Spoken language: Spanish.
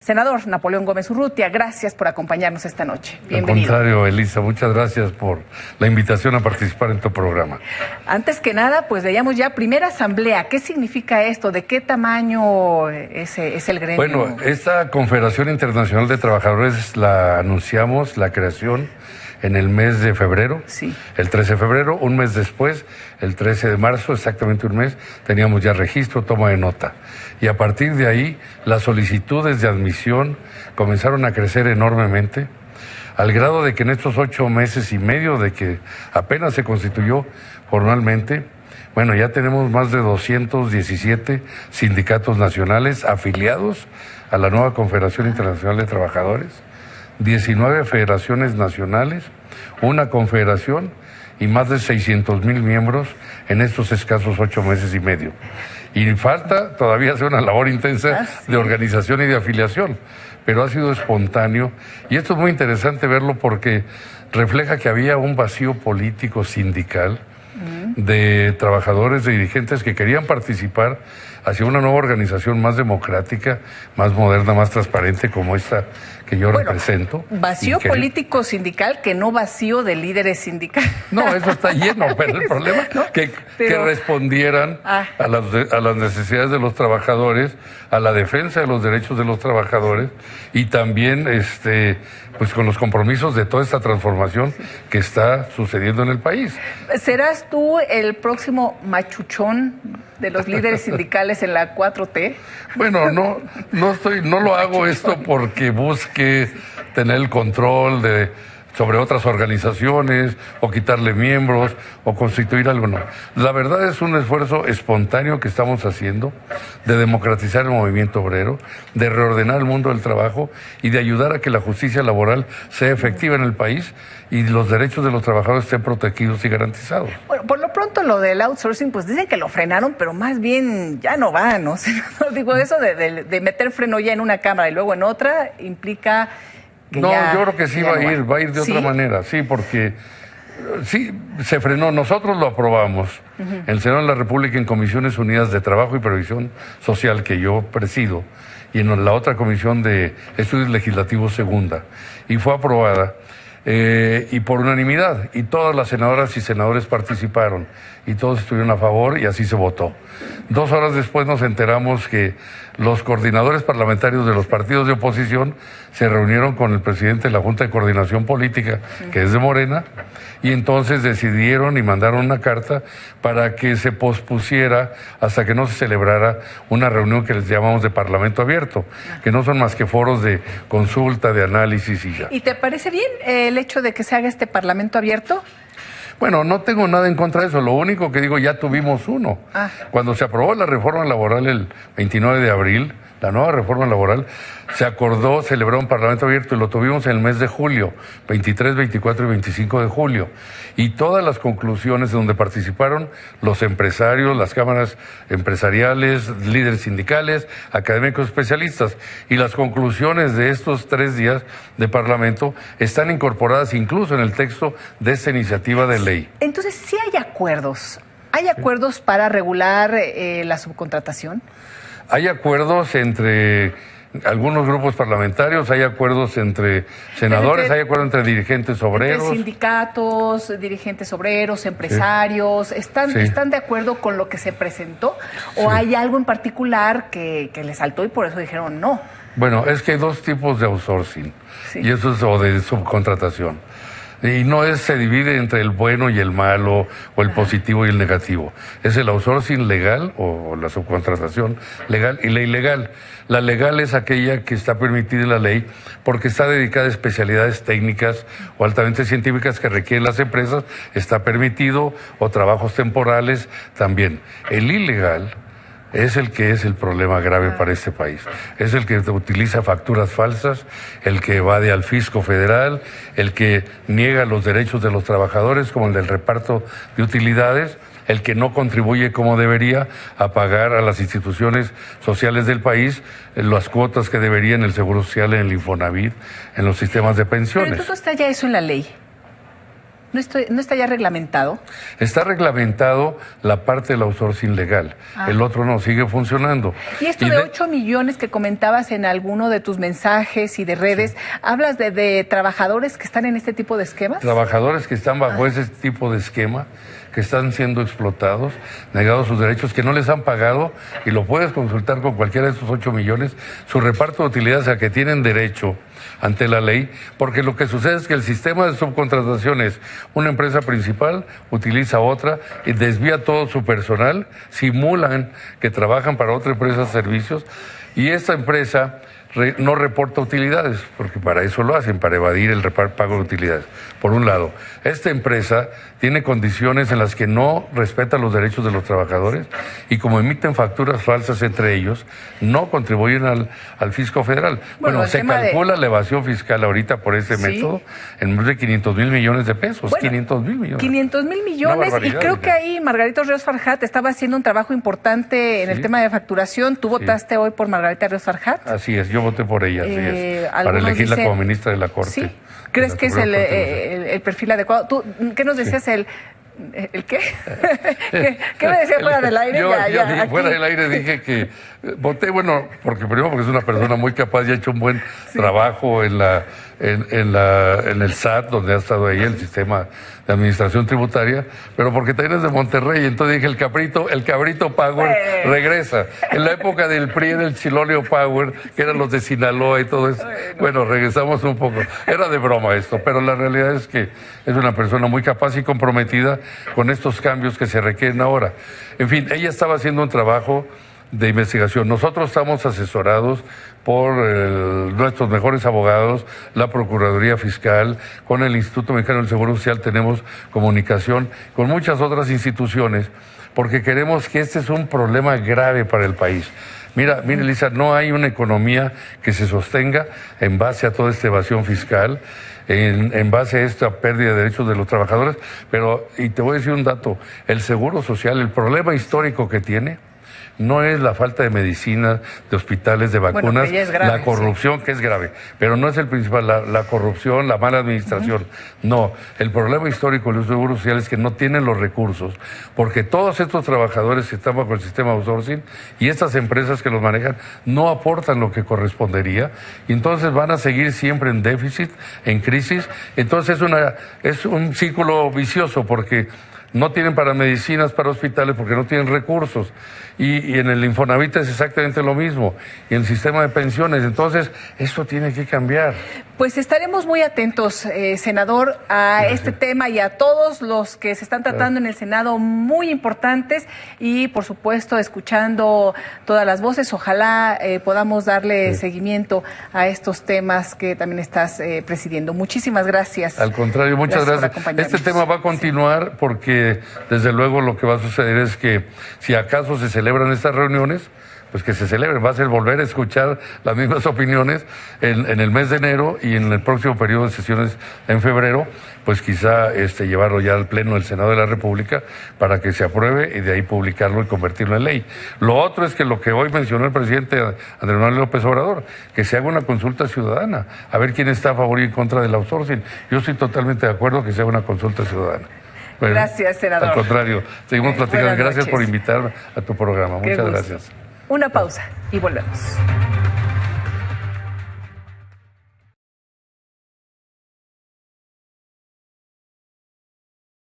Senador Napoleón Gómez Urrutia, gracias por acompañarnos esta noche. Bienvenido. Al contrario, Elisa, muchas gracias por la invitación a participar en tu programa. Antes que nada, pues veíamos ya primera asamblea. ¿Qué significa esto? ¿De qué tamaño es el gremio? Bueno, esta Confederación Internacional de Trabajadores la anunciamos, la creación, en el mes de febrero, sí. El 13 de febrero, un mes después, el 13 de marzo, exactamente un mes, teníamos ya registro, toma de nota. Y a partir de ahí, las solicitudes de admisión comenzaron a crecer enormemente, al grado de que en estos 8 meses y medio de que apenas se constituyó formalmente, bueno, ya tenemos más de 217 sindicatos nacionales afiliados a la nueva Confederación Internacional de Trabajadores, 19 federaciones nacionales, una confederación y más de 600,000 miembros en estos escasos 8 meses y medio. Y falta todavía hacer una labor intensa de organización y de afiliación, pero ha sido espontáneo. Y esto es muy interesante verlo porque refleja que había un vacío político sindical de trabajadores, de dirigentes que querían participar hacia una nueva organización más democrática, más moderna, más transparente como esta que yo represento. Vacío político sindical que no vacío de líderes sindicales. No, eso está lleno, pero el problema es que respondieran a las necesidades de los trabajadores, a la defensa de los derechos de los trabajadores y también pues con los compromisos de toda esta transformación que está sucediendo en el país. ¿Serás tú el próximo machuchón de los líderes sindicales en la 4T? Bueno, no lo hago esto porque busque tener el control sobre otras organizaciones o quitarle miembros o constituir algo, no. La verdad es un esfuerzo espontáneo que estamos haciendo de democratizar el movimiento obrero, de reordenar el mundo del trabajo y de ayudar a que la justicia laboral sea efectiva en el país y los derechos de los trabajadores estén protegidos y garantizados. Bueno, por lo pronto lo del outsourcing, pues dicen que lo frenaron, pero más bien ya no va, ¿no? Digo, eso de meter freno ya en una cámara y luego en otra implica... No, yo creo que sí va a ir de otra manera, sí, porque sí, se frenó, nosotros lo aprobamos, el Senado de la República en Comisiones Unidas de Trabajo y Previsión Social, que yo presido, y en la otra Comisión de Estudios Legislativos Segunda, y fue aprobada, y por unanimidad, y todas las senadoras y senadores participaron, y todos estuvieron a favor, y así se votó. 2 horas después nos enteramos que los coordinadores parlamentarios de los partidos de oposición se reunieron con el presidente de la Junta de Coordinación Política, que es de Morena, y entonces decidieron y mandaron una carta para que se pospusiera hasta que no se celebrara una reunión que les llamamos de Parlamento Abierto, que no son más que foros de consulta, de análisis y ya. ¿Y te parece bien el hecho de que se haga este Parlamento Abierto? Bueno, no tengo nada en contra de eso, lo único que digo, ya tuvimos uno. Cuando se aprobó la reforma laboral el 29 de abril, la nueva reforma laboral, se acordó celebrar un Parlamento Abierto y lo tuvimos en el mes de julio, 23, 24 y 25 de julio. Y todas las conclusiones donde participaron los empresarios, las cámaras empresariales, líderes sindicales, académicos especialistas. Y las conclusiones de estos 3 días de Parlamento están incorporadas incluso en el texto de esta iniciativa de ley. Entonces, ¿sí hay acuerdos? ¿Hay acuerdos para regular la subcontratación? Hay acuerdos entre algunos grupos parlamentarios, hay acuerdos entre senadores, hay acuerdos entre dirigentes obreros. Entre sindicatos, dirigentes obreros, empresarios, ¿están de acuerdo con lo que se presentó? ¿O hay algo en particular que les saltó y por eso dijeron no? Bueno, es que hay 2 tipos de outsourcing, y eso es o de subcontratación. Y no se divide entre el bueno y el malo, o el positivo y el negativo. Es el outsourcing legal, o la subcontratación legal, y la ilegal. La legal es aquella que está permitida en la ley porque está dedicada a especialidades técnicas o altamente científicas que requieren las empresas, está permitido, o trabajos temporales también. El ilegal es el que es el problema grave para este país. Es el que utiliza facturas falsas, el que evade al fisco federal, el que niega los derechos de los trabajadores, como el del reparto de utilidades, el que no contribuye como debería a pagar a las instituciones sociales del país las cuotas que debería en el Seguro Social, en el Infonavit, en los sistemas de pensiones. Pero entonces está ya eso en la ley. ¿No está ya reglamentado? Está reglamentado la parte del outsourcing legal. El otro no, sigue funcionando. Y esto de 8 millones que comentabas en alguno de tus mensajes y de redes, ¿hablas de trabajadores que están en este tipo de esquemas? Trabajadores que están bajo ese tipo de esquema, que están siendo explotados, negados sus derechos, que no les han pagado, y lo puedes consultar con cualquiera de estos 8 millones, su reparto de utilidades a que tienen derecho ante la ley, porque lo que sucede es que el sistema de subcontratación es una empresa principal, utiliza otra, y desvía todo su personal, simulan que trabajan para otra empresa de servicios, y esta empresa no reporta utilidades, porque para eso lo hacen, para evadir el pago de utilidades. Por un lado, esta empresa tiene condiciones en las que no respeta los derechos de los trabajadores y como emiten facturas falsas entre ellos, no contribuyen al fisco federal. Bueno, se calcula la evasión fiscal ahorita por este método en más de 500,000 millones de pesos. Bueno, 500,000 millones. 500,000 millones, y creo que ahí Margarita Ríos Farjat estaba haciendo un trabajo importante en el tema de facturación. ¿Tú votaste hoy por Margarita Ríos Farjat? Así es, yo voté por ella, así es, para elegirla como ministra de la Corte. ¿Sí? ¿Crees que es el perfil adecuado? ¿Tú qué nos decías? ¿El qué? ¿Qué me decía fuera del aire? Fuera del aire dije que voté, bueno, porque es una persona muy capaz y ha hecho un buen trabajo en el SAT, donde ha estado ahí el sistema de administración tributaria, pero porque también es de Monterrey, entonces dije, el cabrito Power regresa. En la época del PRI era el Chilolio Power, que eran los de Sinaloa y todo eso. Bueno, regresamos un poco. Era de broma esto, pero la realidad es que es una persona muy capaz y comprometida con estos cambios que se requieren ahora. En fin, ella estaba haciendo un trabajo de investigación. Nosotros estamos asesorados por nuestros mejores abogados, la Procuraduría Fiscal, con el Instituto Mexicano del Seguro Social tenemos comunicación, con muchas otras instituciones, porque queremos que este es un problema grave para el país. Mira, Elisa, no hay una economía que se sostenga en base a toda esta evasión fiscal, en base a esta pérdida de derechos de los trabajadores, y te voy a decir un dato, el Seguro Social, el problema histórico que tiene, no es la falta de medicinas, de hospitales, de vacunas, la corrupción, que es grave, pero no es el principal, la corrupción, la mala administración. No, el problema histórico de los seguros sociales es que no tienen los recursos, porque todos estos trabajadores que están bajo el sistema de outsourcing y estas empresas que los manejan no aportan lo que correspondería, y entonces van a seguir siempre en déficit, en crisis. Entonces es un círculo vicioso, porque no tienen para medicinas, para hospitales, porque no tienen recursos. Y en el Infonavit es exactamente lo mismo. Y en el sistema de pensiones. Entonces, esto tiene que cambiar. Pues estaremos muy atentos, senador, a este tema y a todos los que se están tratando en el Senado, muy importantes. Y, por supuesto, escuchando todas las voces, ojalá podamos darle seguimiento a estos temas que también estás presidiendo. Muchísimas gracias. Al contrario, muchas gracias. Este tema va a continuar porque, desde luego, lo que va a suceder es que, si acaso se celebran estas reuniones, pues que se celebren, va a ser volver a escuchar las mismas opiniones en el mes de enero, y en el próximo periodo de sesiones en febrero, pues quizá llevarlo ya al Pleno del Senado de la República para que se apruebe y de ahí publicarlo y convertirlo en ley. Lo otro es que lo que hoy mencionó el presidente Andrés Manuel López Obrador, que se haga una consulta ciudadana, a ver quién está a favor y en contra del outsourcing. Yo estoy totalmente de acuerdo que se haga una consulta ciudadana. Bueno, gracias, senador. Al contrario, seguimos platicando. Gracias por invitarme a tu programa. Muchas gracias. Una pausa y volvemos.